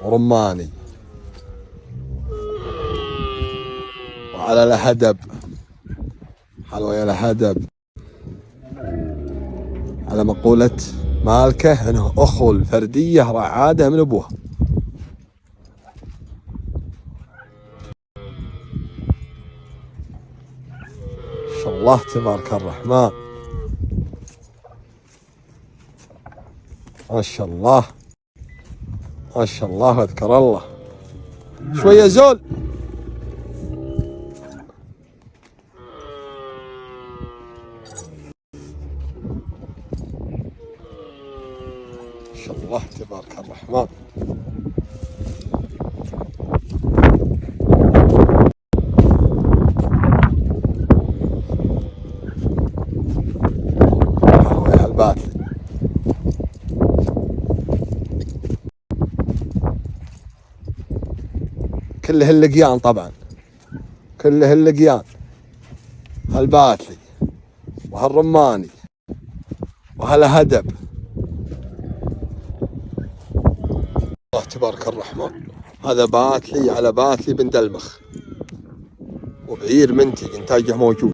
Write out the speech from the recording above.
ورماني وعلى الهدب، حلوى يا الهدب، على مقولة مالكه انه اخو الفردية رعادة من ابوها. ما شاء الله تبارك الرحمن، ما شاء الله ما شاء الله واذكر الله. شوية زول. ما شاء الله تبارك الرحمن. حلوة الباتلي. كله اللقيان طبعا، كله اللقيان، هالباتلي وهالرماني وهالهدب. الله تبارك الرحمن. هذا باتلي على باتلي بن دلمخ، وبعير منتج انتاجه موجود.